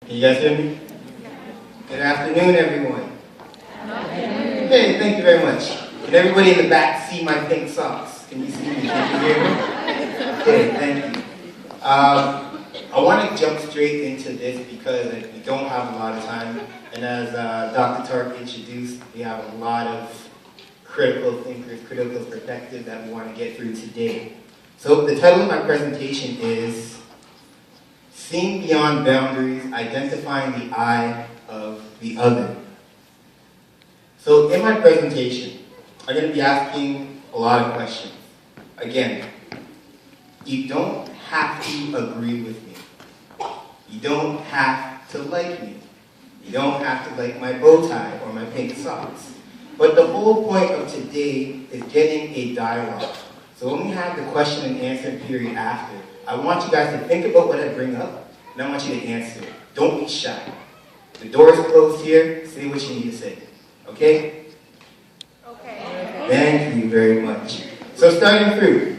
Can you guys hear me? Good afternoon, everyone. Hey, thank you very much. Can everybody in the back see my pink socks? Can you see me? Can you hear me? Okay, thank you. I want to jump straight into this because we don't have a lot of time. And as Dr. Tark introduced, we have a lot of critical thinkers, critical perspectives that we want to get through today. So the title of my presentation is Seeing Beyond Boundaries, Identifying the I of the Other. So in my presentation, I'm going to be asking a lot of questions. Again, you don't have to agree with me. You don't have to like me. You don't have to like my bow tie or my pink socks. But the whole point of today is getting a dialogue. So when we have the question and answer period after, I want you guys to think about what I bring up, and I want you to answer it. Don't be shy. The door is closed here. Say what you need to say. Okay? Okay. Thank you very much. So starting through,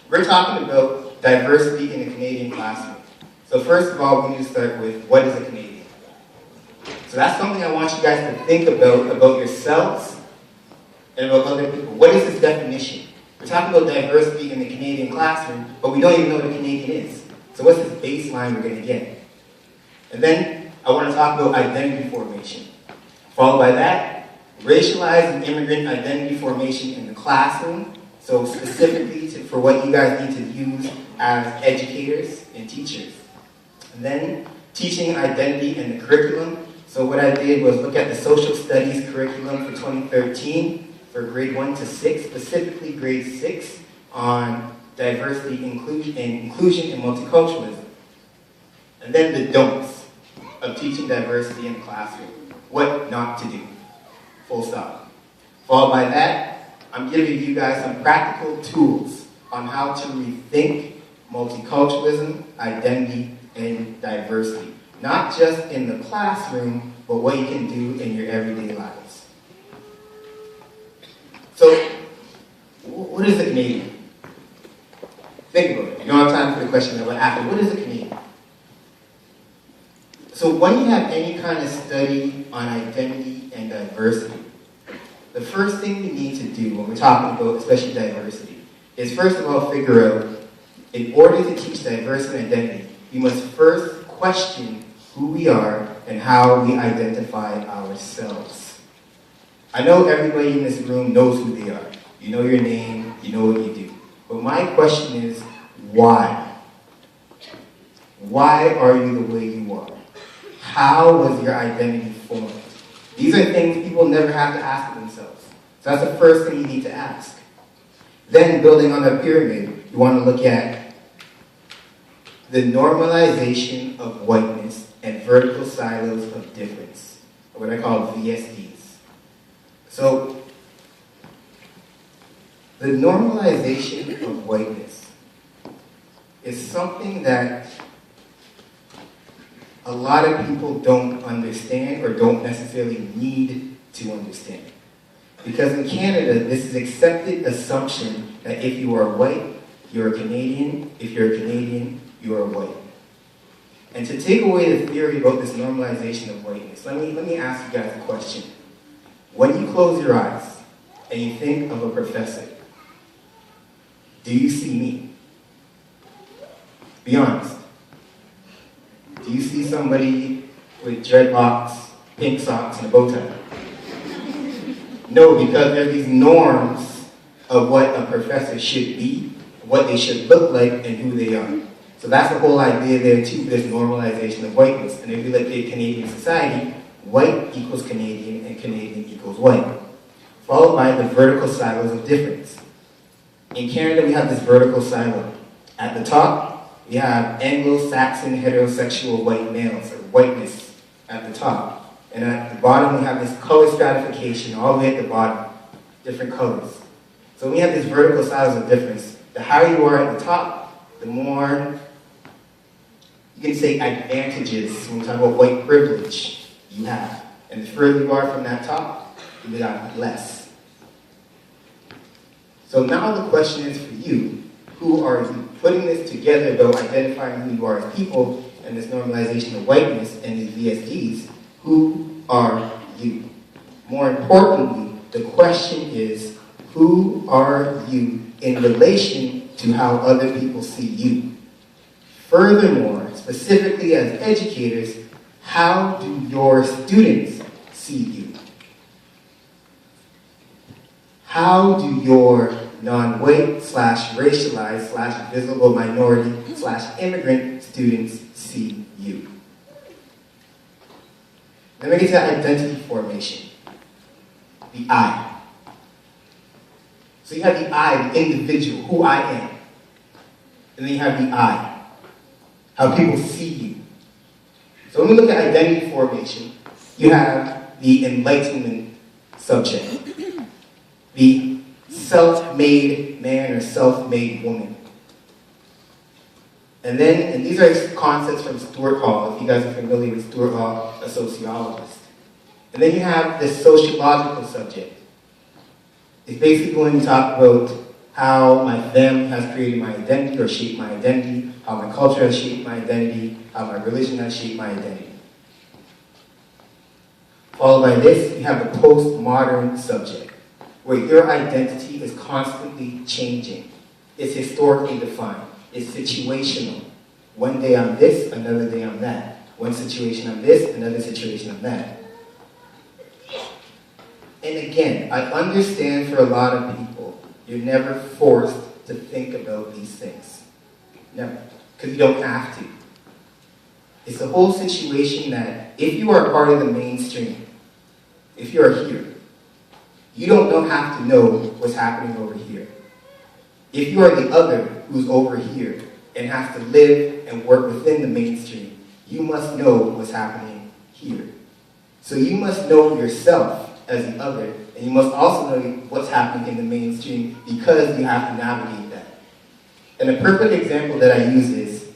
we're talking about diversity in the Canadian classroom. So first of all, we need to start with, what is a Canadian? So that's something I want you guys to think about yourselves and about other people. What is this definition? We're talking about diversity in the Canadian classroom, but we don't even know what a Canadian is. So what's this baseline we're going to get? And then I want to talk about identity formation. Followed by that, racialized and immigrant identity formation in the classroom. So specifically for what you guys need to use as educators and teachers. And then teaching identity in the curriculum. So what I did was look at the social studies curriculum for 2013 for grade 1 to 6, specifically grade 6 on diversity, inclusion, and multiculturalism. And then the don'ts of teaching diversity in the classroom. What not to do. Full stop. Followed by that, I'm giving you guys some practical tools on how to rethink multiculturalism, identity, and diversity. Not just in the classroom, but what you can do in your everyday lives. So, what is a Canadian? Think about it. You don't have time for the question, but after, what is a Canadian? So when you have any kind of study on identity and diversity, the first thing we need to do when we're talking about, especially diversity, is first of all figure out, in order to teach diversity and identity, you must first question who we are and how we identify ourselves. I know everybody in this room knows who they are. You know your name, you know what you do. But my question is, why? Why are you the way you are? How was your identity formed? These are things people never have to ask themselves. So that's the first thing you need to ask. Then, building on that pyramid, you want to look at the normalization of whiteness and vertical silos of difference, or what I call VSDs. So, the normalization of whiteness is something that a lot of people don't understand or don't necessarily need to understand. Because in Canada, this is accepted assumption that if you are white, you're a Canadian. If you're a Canadian, you are white. And to take away the theory about this normalization of whiteness, let me ask you guys a question. When you close your eyes and you think of a professor, do you see me? Be honest. Do you see somebody with dreadlocks, pink socks, and a bow tie? No, because there are these norms of what a professor should be, what they should look like, and who they are. So that's the whole idea there too, this normalization of whiteness. And if you look at Canadian society, white equals Canadian and Canadian equals white. Followed by the vertical silos of difference. In Canada, we have this vertical silo. At the top, we have Anglo-Saxon heterosexual white males, or whiteness at the top. And at the bottom, we have this color stratification all the way at the bottom, different colors. So when we have these vertical silos of difference, the higher you are at the top, the more, you can say, advantages when we talk about white privilege you have. And the further you are from that top, you have less. So now the question is for you, who are you? Putting this together, though, identifying who you are as people, and this normalization of whiteness and these VSDs, who are you? More importantly, the question is, who are you in relation to how other people see you? Furthermore, specifically as educators, how do your students see you? How do your non-white / racialized / visible minority / immigrant students see you? Then we get to identity formation. The I. So you have the I, the individual, who I am. And then you have the I, how people see you. So when we look at identity formation, you have the enlightenment subject, the self-made man or self-made woman. And these are concepts from Stuart Hall, if you guys are familiar with Stuart Hall, a sociologist. And then you have the sociological subject. It's basically when you talk about how my them has created my identity or shaped my identity, how my culture has shaped my identity, how my religion has shaped my identity. Followed by this, you have the postmodern subject, where your identity is constantly changing. It's historically defined. It's situational. One day I'm this, another day I'm that. One situation I'm this, another situation I'm that. And again, I understand for a lot of people, you're never forced to think about these things. Never. Because you don't have to. It's the whole situation that if you are part of the mainstream, if you are here, you don't have to know what's happening over here. If you are the other who's over here and has to live and work within the mainstream, you must know what's happening here. So you must know yourself as the other, and you must also know what's happening in the mainstream because you have to navigate that. And a perfect example that I use is,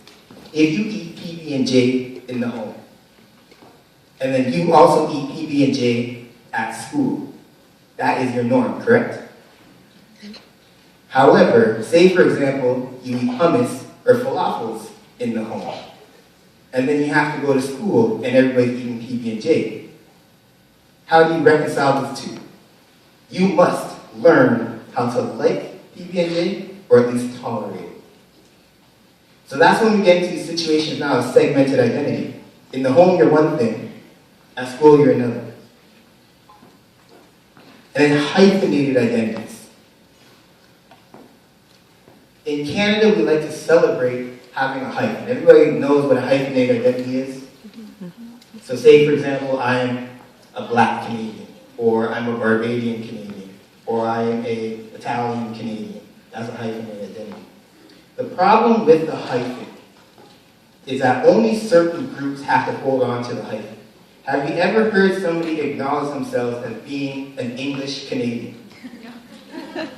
if you eat PB&J in the home, and then you also eat PB&J at school, that is your norm, correct? However, say for example, you eat hummus or falafels in the home, and then you have to go to school and everybody's eating PB&J. How do you reconcile these two? You must learn how to like PB&J or at least tolerate it. So that's when we get into these situations now of segmented identity. In the home, you're one thing. At school, you're another. And then hyphenated identities. In Canada, we like to celebrate having a hyphen. Everybody knows what a hyphenated identity is. So say, for example, I'm a black Canadian, or I'm a Barbadian Canadian, or I am an Italian Canadian. That's a hyphenated identity. The problem with the hyphen is that only certain groups have to hold on to the hyphen. Have you ever heard somebody acknowledge themselves as being an English Canadian?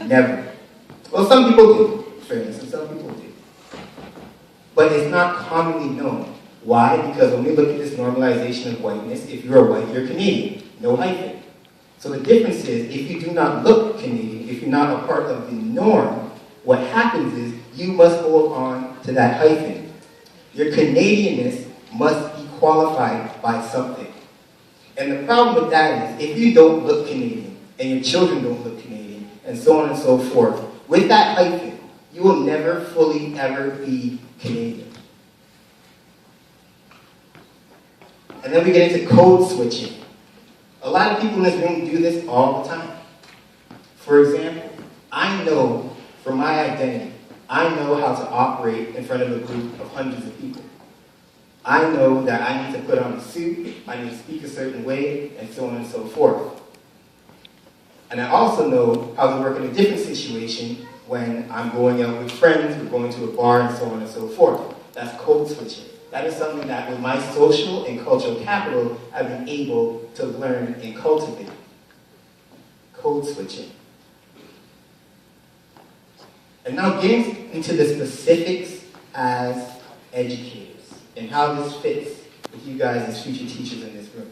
Never. Well, some people do, fairness, and some people do. But it's not commonly known. Why? Because when we look at this normalization of whiteness, if you're white, you're Canadian. No hyphen. So the difference is, if you do not look Canadian, if you're not a part of the norm, what happens is you must hold on to that hyphen. Your Canadianness must be qualified by something. And the problem with that is, if you don't look Canadian, and your children don't look Canadian, and so on and so forth, with that hyphen, you will never fully ever be Canadian. And then we get into code switching. A lot of people in this room do this all the time. For example, I know for my identity, I know how to operate in front of a group of hundreds of people. I know that I need to put on a suit, I need to speak a certain way, and so on and so forth. And I also know how to work in a different situation when I'm going out with friends, we're going to a bar, and so on and so forth. That's code switching. That is something that with my social and cultural capital, I've been able to learn and cultivate. Code switching. And now getting into the specifics as educators and how this fits with you guys as future teachers in this room.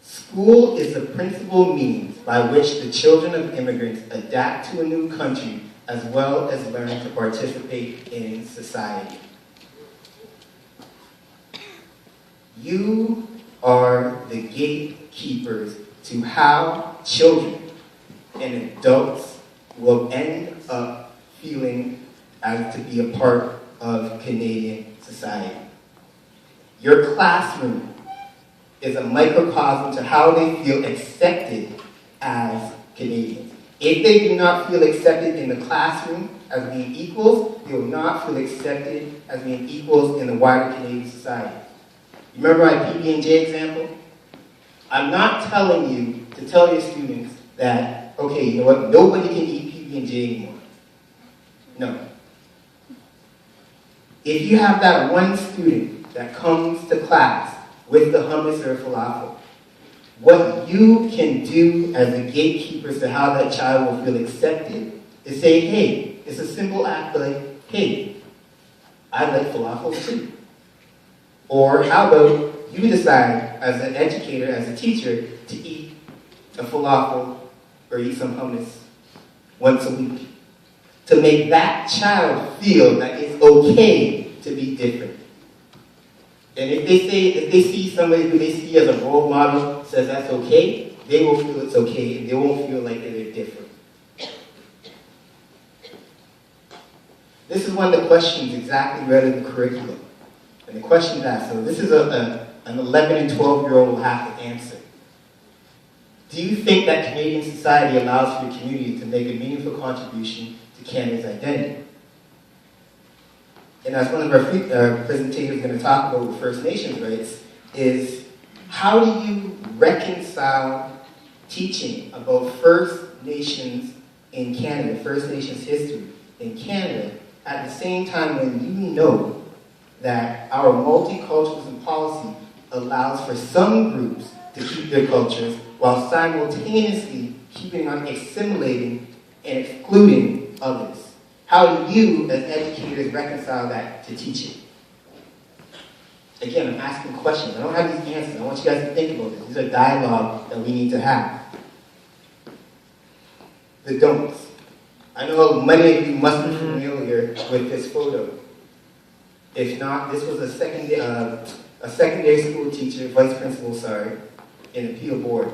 School is the principal means by which the children of immigrants adapt to a new country as well as learn to participate in society. You are the gatekeepers to how children and adults will end up feeling as to be a part of Canadian society. Your classroom is a microcosm to how they feel accepted as Canadians. If they do not feel accepted in the classroom as being equals, they will not feel accepted as being equals in the wider Canadian society. You remember my PB&J example? I'm not telling you to tell your students that, okay, you know what, nobody can eat PB&J anymore. No. If you have that one student that comes to class with the hummus or falafel, what you can do as the gatekeepers to how that child will feel accepted is say, hey, it's a simple act like, hey, I like falafel too. Or how about you decide as an educator, as a teacher, to eat a falafel or eat some hummus once a week. To make that child feel that it's okay to be different. And if they see somebody who they see as a role model says that's okay, they will feel it's okay and they won't feel like they're different. This is one of the questions exactly read in the curriculum. And the question is asked, so this is an 11 and 12-year-old will have to answer. Do you think that Canadian society allows for your community to make a meaningful contribution to Canada's identity? And as one of our presenters is going to talk about with First Nations rights, is how do you reconcile teaching about First Nations in Canada, First Nations history in Canada, at the same time when you know that our multiculturalism policy allows for some groups to keep their cultures while simultaneously keeping on assimilating and excluding others? How do you, as educators, reconcile that to teaching? Again, I'm asking questions. I don't have these answers. I want you guys to think about this. These are dialogue that we need to have. The don'ts. I know many of you must be familiar with this photo. If not, this was a secondary school teacher, vice principal, in appeal board,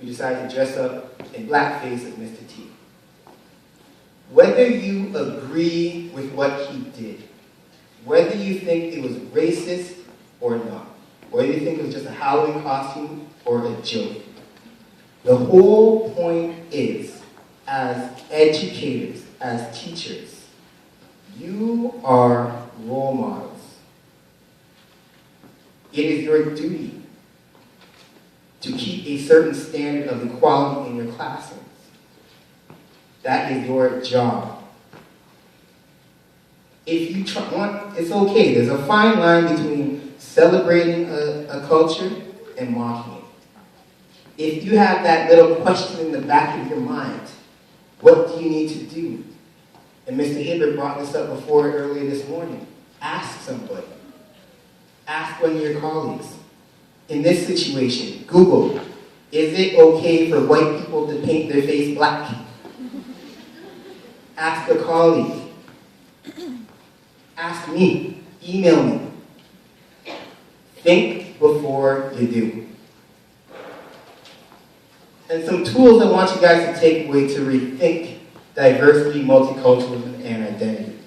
who decided to dress up in blackface as Mr. T. Whether you agree with what he did, whether you think it was racist or not, whether you think it was just a Halloween costume or a joke, the whole point is, as educators, as teachers, you are role models. It is your duty to keep a certain standard of equality in your classrooms. That is your job. If you want, it's okay. There's a fine line between celebrating a culture and mocking it. If you have that little question in the back of your mind, what do you need to do? And Mr. Hibbert brought this up before earlier this morning. Ask somebody. Ask one of your colleagues. In this situation, Google, is it okay for white people to paint their face black? Ask a colleague. Ask me. Email me. Think before you do. And some tools I want you guys to take away to rethink diversity, multiculturalism, and identity.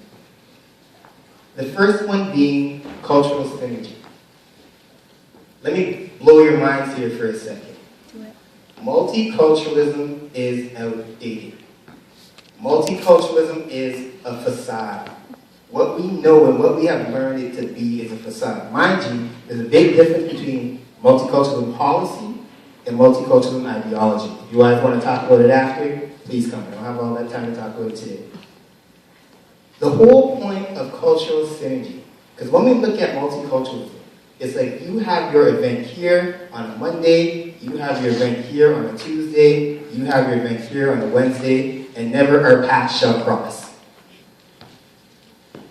The first one being cultural synergy. Let me blow your minds here for a second. Multiculturalism is outdated. Multiculturalism is a facade. What we know and what we have learned it to be is a facade. Mind you, there's a big difference between multiculturalism policy and multiculturalism ideology. If you guys want to talk about it after, please come. I don't have all that time to talk about it today. The whole point of cultural synergy, because when we look at multiculturalism, it's like you have your event here on a Monday, you have your event here on a Tuesday, you have your event here on a Wednesday, and never our paths shall cross.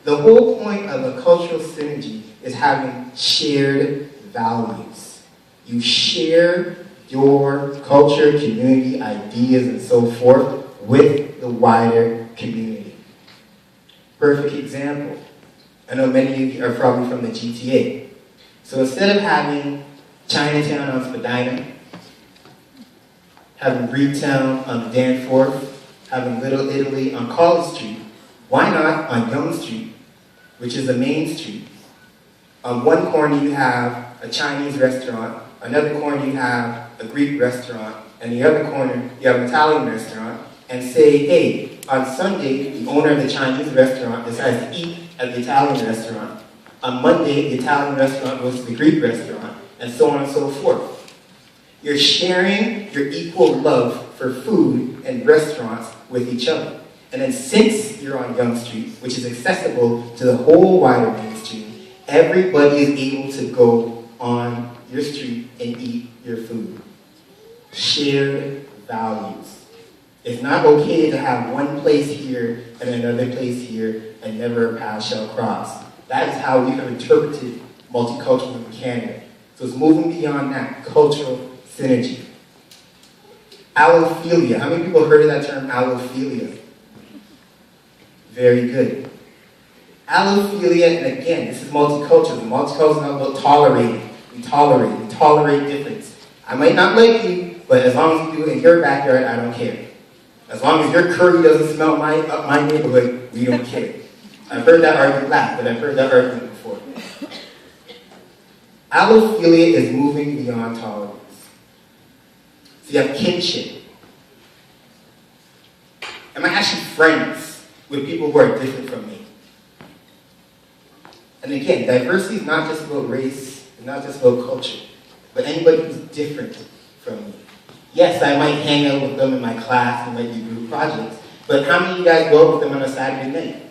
The whole point of a cultural synergy is having shared values. You share your culture, community, ideas, and so forth with the wider community. Perfect example. I know many of you are probably from the GTA. So instead of having Chinatown on Spadina, having Greektown on Danforth, having Little Italy on College Street, why not on Young Street, which is the main street? On one corner you have a Chinese restaurant, another corner you have a Greek restaurant, and the other corner you have an Italian restaurant, and say, hey, on Sunday, the owner of the Chinese restaurant decides to eat at the Italian restaurant. On Monday, the Italian restaurant goes to the Greek restaurant, and so on and so forth. You're sharing your equal love for food and restaurants with each other. And then since you're on Young Street, which is accessible to the whole wider mainstream, everybody is able to go on your street and eat your food. Shared values. It's not okay to have one place here and another place here and never a path shall cross. That is how we have interpreted multiculturalism in Canada. So it's moving beyond that, cultural synergy. Allophilia. How many people have heard of that term, allophilia? Very good. Allophilia, and again, this is multiculturalism. Multiculturalism is not about tolerating. We tolerate difference. I might not like you, but as long as you do it in your backyard, I don't care. As long as your curry doesn't smell up my neighborhood, we don't care. I've heard that argument but I've heard that argument before. Allophilia is moving beyond tolerance. So you have kinship. Am I actually friends with people who are different from me? And again, diversity is not just about race, it's not just about culture, but anybody who's different from me. Yes, I might hang out with them in my class, and might do group projects, but how many of you guys go out with them on a Saturday night?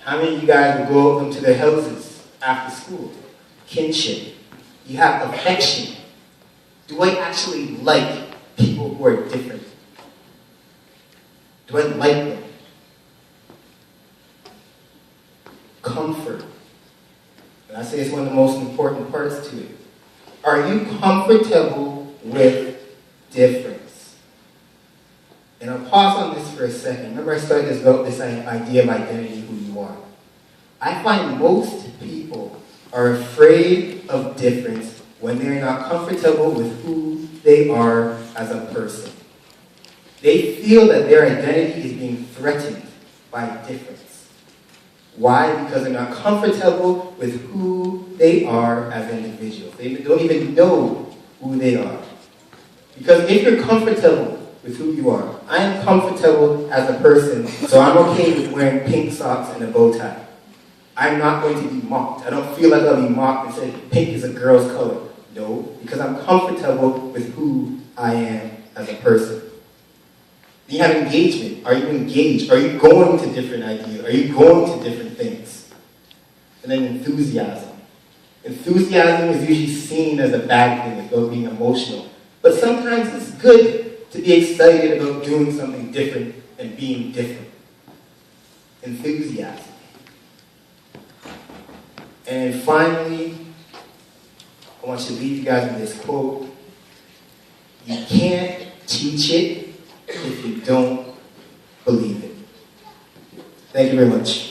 How many of you guys will go with them to their houses after school? Kinship. You have affection. Do I actually like people who are different? Do I like them? Comfort. And I say it's one of the most important parts to it. Are you comfortable with difference? And I'll pause on this for a second. Remember I started this idea of identity, who you are. I find most people are afraid of difference when they're not comfortable with who they are as a person. They feel that their identity is being threatened by difference. Why? Because they're not comfortable with who they are as individuals. They don't even know who they are. Because if you're comfortable with who you are, I am comfortable as a person, so I'm okay with wearing pink socks and a bow tie. I'm not going to be mocked. I don't feel like I'll be mocked and say pink is a girl's color. No, because I'm comfortable with who I am as a person. You have engagement. Are you engaged? Are you going to different ideas? Are you going to different things? And then enthusiasm. Enthusiasm is usually seen as a bad thing, as about being emotional. But sometimes it's good to be excited about doing something different and being different. Enthusiasm. And finally, I want to leave you guys with this quote. You can't teach it if you don't believe it. Thank you very much.